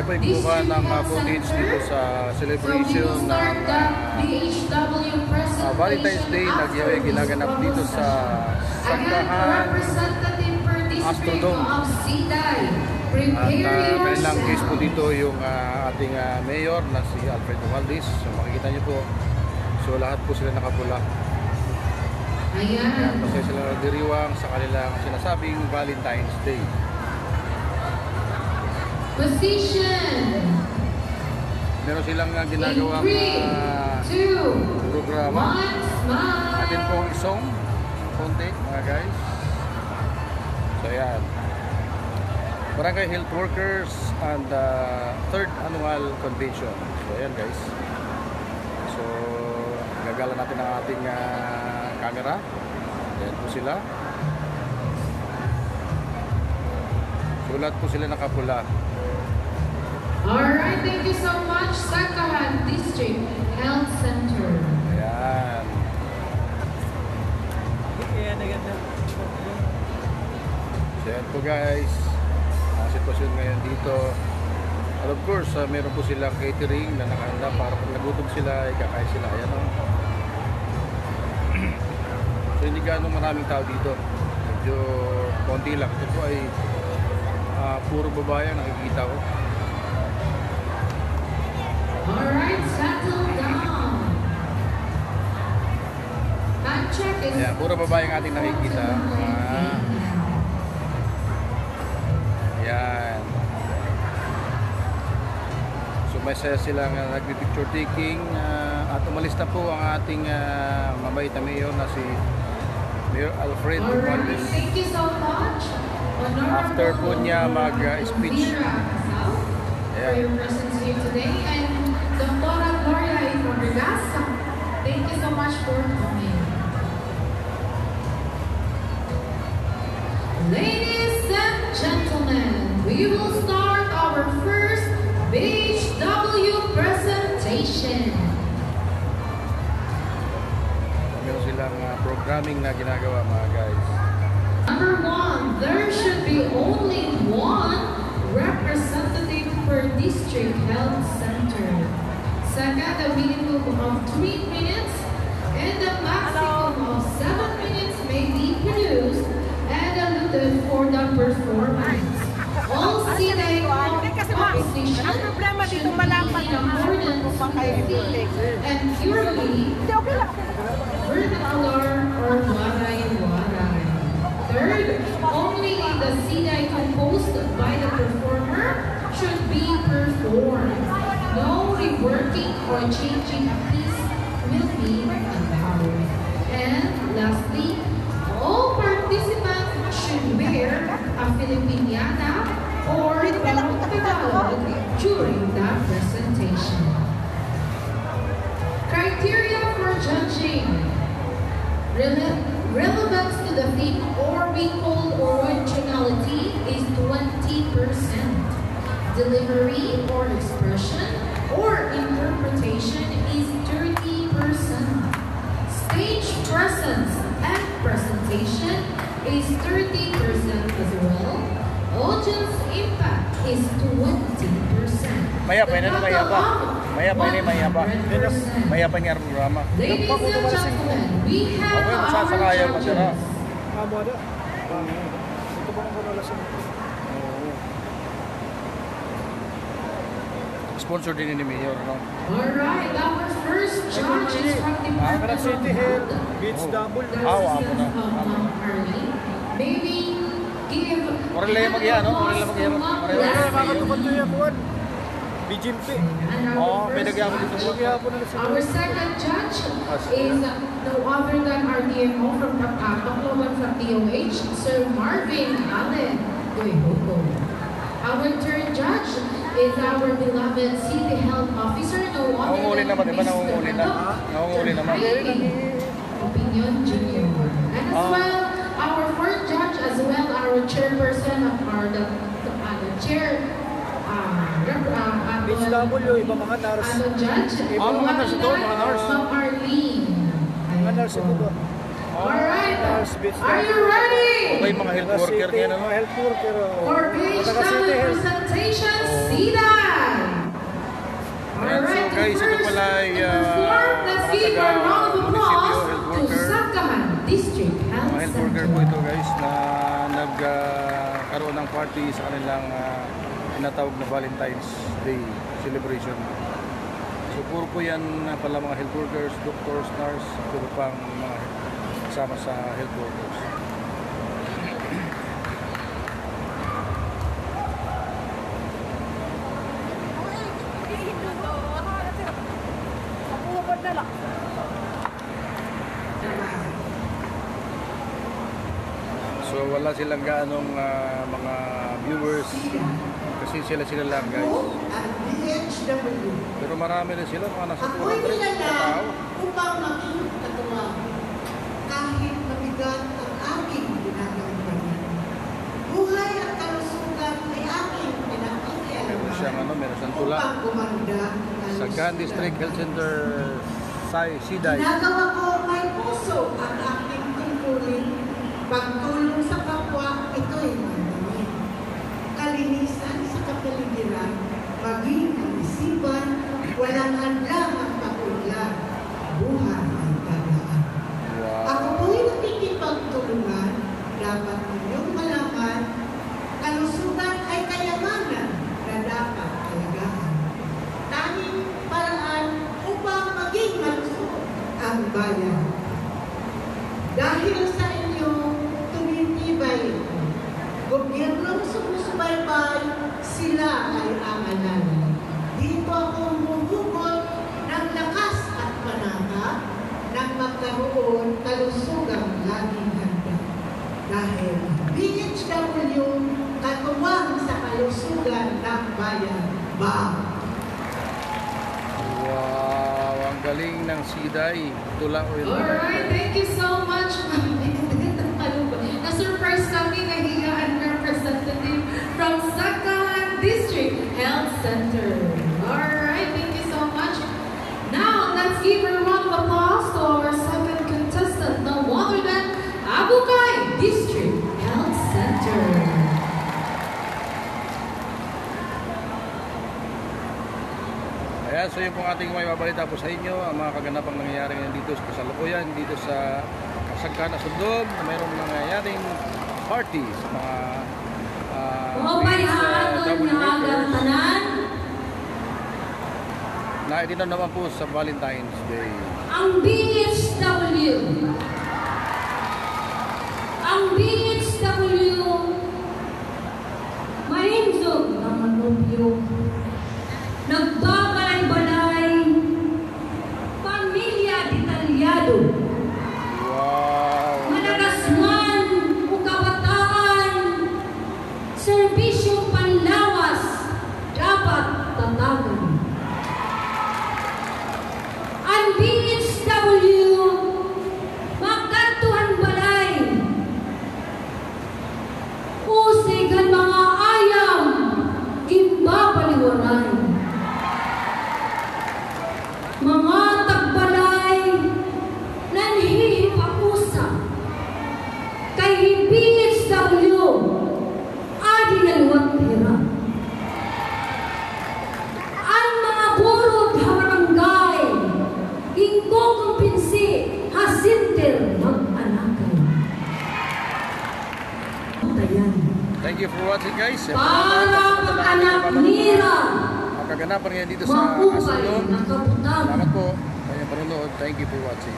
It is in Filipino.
Tayo po kumuha ng footage dito sa celebration ng Valentine's Day na ginaganap dito sa Sangkahan Astrodome. At kanilang case po dito yung ating mayor na si Alfredo Valdez. So makikita niyo po, so lahat po sila nakapula. Ayan, kasi sila nagdiriwang sa kanilang sinasabing Valentine's Day. Position. Meron silang ginagawang programa. Atin pong isong konti mga guys. So ayan, Barangay Health Workers and third annual convention. So ayan guys. So gagala natin ang ating camera. Ayan po sila. So lahat po sila nakapula. Alright, thank you so much, Sangkahan District Health Center. Ayan. So ayan po guys, ang sitwasyon ngayon dito. And of course, meron po silang catering na nakahanda para pag nagutom sila, ikakain sila. Ayan o. So hindi gano'ng maraming tao dito. Medyo konti lang. Ito po ay puro babae ang nakikita ko. Alright, settle down. Time check is... Ayan, puro babae ang ating nakikita. Ayan. So may silang nagpipicture taking at umalis na po ang ating mabait na mayor na si Mayor Alfredo Valdez. Thank you so much. After po niya mag-speech. For your presence here today, and Dr. Gloria Rodriguez, thank you so much for coming. Ladies and gentlemen, we will start our first BHW presentation. Meron silang programming na ginagawa mga guys. Number one, there should be only one representative per district health center. Second, a minimum of 3 minutes and a maximum of 7 minutes may be produced and allotted for the performance. All seating composition should be in accordance with the theme and purely vernacular or waray-waray. Third, only the siday composed by the performer should be performed. No reworking or changing a piece will be allowed. And lastly, all participants should wear a Filipiniana or Tagalog during the presentation. Criteria for judging. Relevance to the theme or we call originality is 20%. Delivery or expression or interpretation is 30%. Stage presence and presentation is 30% as well. Audience impact is 20%. Maya pa na maya pa. Maya pa ni maya pa. Maya pa niya programa. Ladies and gentlemen, we have our judges. Sponsor din ni Mayor, no? Alright, our first judge is from the Department of Health. Ako na. Arlene. Maybe give... Oral lang mag-iya, no? Oral lang mag-iya. BGMP. Oo, may nagyapo dito po. Our second judge is no other than our DMO from Tacloban from DOH, Sir Marvin Allen Goyhogo. Our third judge is our beloved City Health Officer, no other Nangunguli than naman, di ba? Mr. Nangunguli na. Nangunguli naman. Opinion Junior. And as well, our fourth judge, as well, our chairperson of our the chair BHW, iba mga nurse. judge, mga nurse ito, mga nurse. Ma'am Arlene. Mga nurse ito ba? Alright. Nars Beach Are you ready? Okay, mga health Taga worker City, ngayon. Ano? mga health worker. For page Taga City, number health. presentation, Siday. Ayan, so guys, ito pala ay Let's give a round of applause to Sangkahan District Health mga health worker Center. po ito guys na nagkaroon ng party sa kanilang tinatawag na Valentine's Day celebration. So puro po yan pala mga health workers, doctors, nurse, puro pang mga kasama sa health workers. So wala silang gaanong mga viewers kasi sila lang guys. At DHW. Pero marami na sila, mga nasa Ako'y 200 kilala katao. upang maging katuwang kahit mabigat ang aking ginagampanan. Buhay at kalusugan ay aking Meron pinag-ialaman siyang meron siyang tula. upang gumanda ang Sa Gan kalusugan. District Health Center Siday. Ginagawa ko may puso ang aking tungkulin. Pagtulong sa kapwa, ito'y mandamit. Kalinisan sa kapaligiran, maging ang isipan, walang hadlang ang pag-ulan. Buhay ay tagaan. Ako Wow. po'y nakikipagtulungan, dapat ninyong malaman, kalusugan ay kayamanan na dapat alagaan. Tanging paraan upang maging malusog ang bayan. Dahil sa inyong tumitibay ito, gobyernong sumusubaybay, sila ay aangalan. Dito ako humuhugot ng lakas at panata nang magkaroon kalusugang laging handa. Dahil BHW katuwang sa kalusugan ng bayan. Wow, ang galing ng Siday. Tula o yun. Alright, thank you so much. Na-surprise kami nahigaan representative from Sangkahan District Health Center. Alright, thank you so much. Now, let's give a round of applause to our second contestant, no other than Abukay District Health Center. Ayan, so yun pong ating may babalita po sa inyo, ang mga kaganapang nangyayari ngayon dito sa kasalukuyan, dito sa Sangkahan Asundom, na mayroong nangyayaring party sa mga Umay haaton W nga workers ang tanan, na itinaw naman po sa Valentine's Day. ang BHW. Ang BHW, mahinsog ang manubyo. Nagbabalay-balay, pamilya detalyado. Wow! Managasman o kabataan, serbisyong panlawas, dapat tatagan. Ang BHW, magkantuhan balay, usig ang mga ayam, gimbabaliwaran. Mga tagbalay, nanhihipakusa, kay BHW, adi naluwat pera. Ang mga burod hamarangay, ingkong kumpinsi, hasinter mag-anakan. Tayan. Thank you for watching guys. Para mag-anak nila, Ang kaganapan ngayon dito sa mahukay Asundom. na kabutan. Salamat po sa inyong panonood. Thank you for watching.